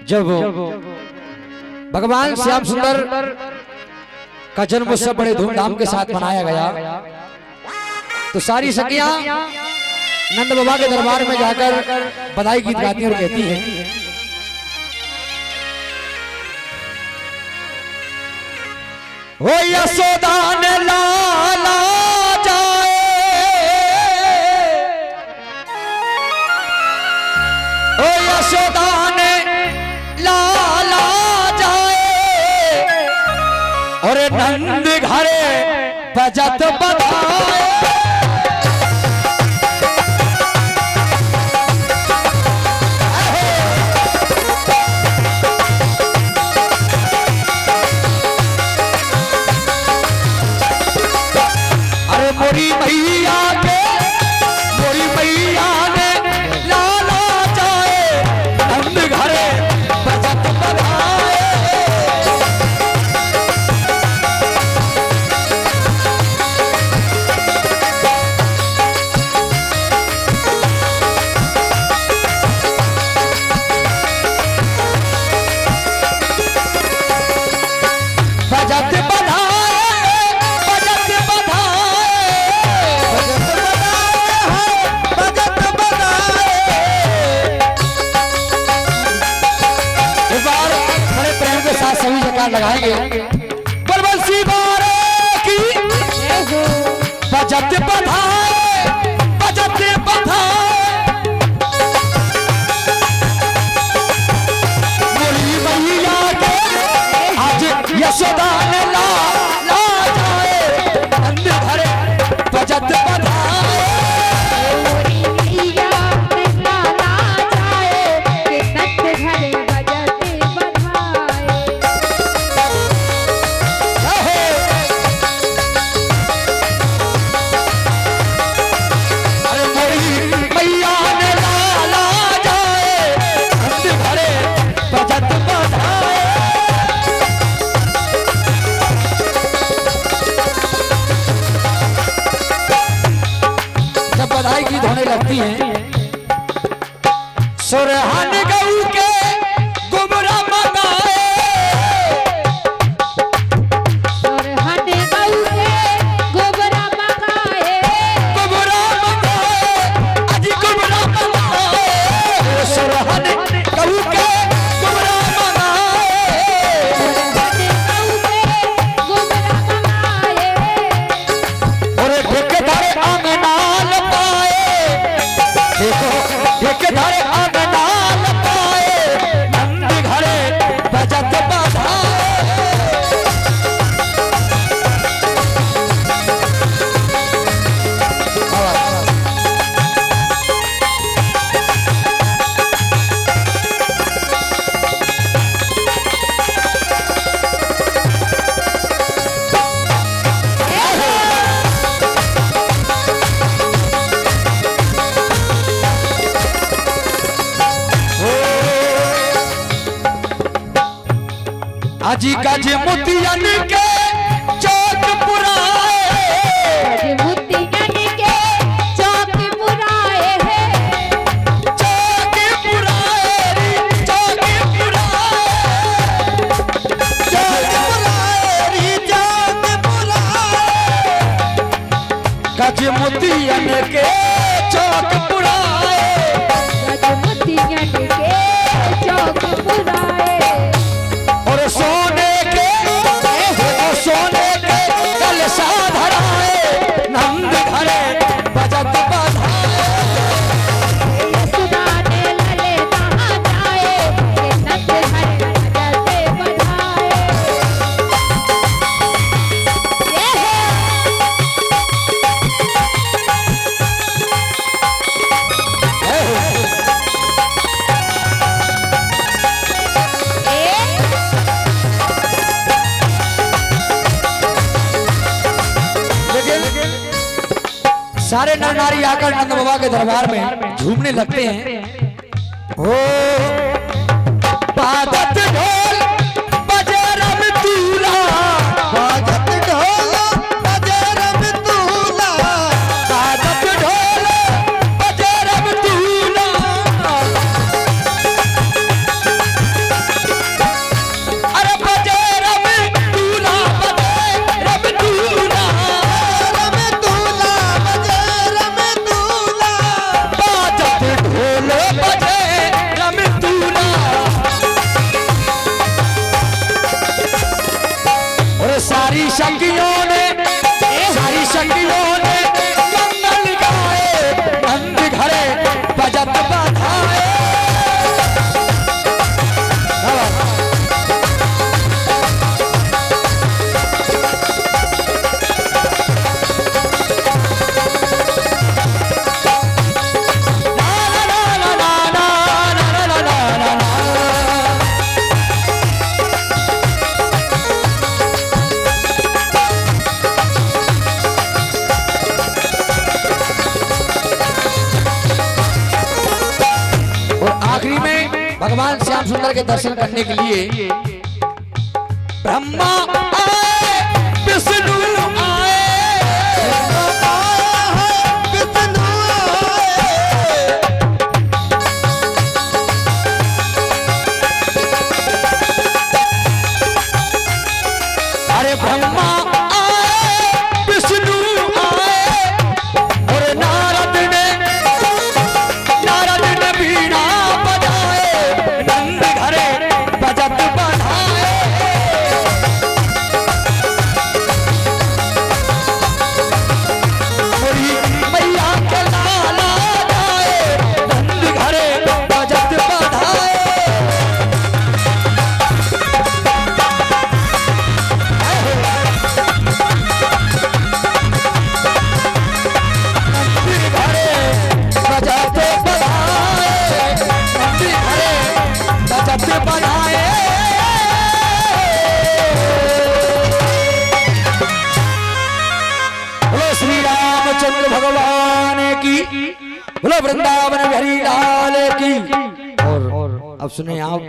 जब भगवान श्याम सुंदर का जन्म उत्सव बड़े धूमधाम के साथ मनाया गया तो सारी सखियां नंद बाबा के दरबार में जाकर बधाई गीत गाती और कहती हैं, ओ यशोदा ने लाला जाए, ओ यशोदा ने लाला जाए, और नंद घरे बजत बधाए। मोरी मैया ने लाला जाए, नंद घरे बजत बधाए। बजत सभी जगह लगाएंगे बलबंसी बारे की बजत बधाए, बजत बधाए। मोरी मैया के आज यशोदा ने ला जाए, नंद घरे बजत बधाए। बधाई गीत होने लगती हैं, सुरहान गऊ के गुमरा मंगाए, सुरहान गऊ के गुमरा मंगाए, गुमरा मंगाए, अजी गुमरा मंगाए, सुरहान गऊ के गुमरा मंगाए, सुरहान गऊ के गुमरा मंगाए, और ठेकेदार आंगनाल ठेकेदार आंगनाल पाए, नंद घरे बजत बधाए। अजी गज मोतियन के चौक पुराए, मोतियन के चौक पुराए हैं, चौक पुराए, चौक पुराए, चौक पुराए, चौक पुराए। गज मोतियन के चौक पुराए, गज मोतियन के चौक पुराए। सोने के कलशा धराए, नंद घरे बजत बधाए। यशोदा ने ललना जाए, नंद घरे बजत बधाए। सारे नर नारी आकर नंद बाबा के दरबार में झूमने लगते हैं। ओ बाजत ढोल बजे रब दूल्हा, बाजत ढोल बजे रब दूल्हा, बाजत ढोल बजे रब दूल्हा। सखियों ने मंगल गाए, नंद घरे बजत बधाए। आखिरी में भगवान श्याम सुंदर के दर्शन करने के लिए ब्रह्मा आए, विष्णु आए, विष्णु आए। अरे ब्रह्मा आए, विष्णु आए और नारद ने बीणा बजत बधाए। मैया के लाला जाए, नंद घरे बजत बधाए। नंद घरे बजत बधाए, नंद घरे बजत बधाए। श्री रामचंद्र भगवान की, बोलो वृंदावन बिहारी लाल की। और अब सुने आप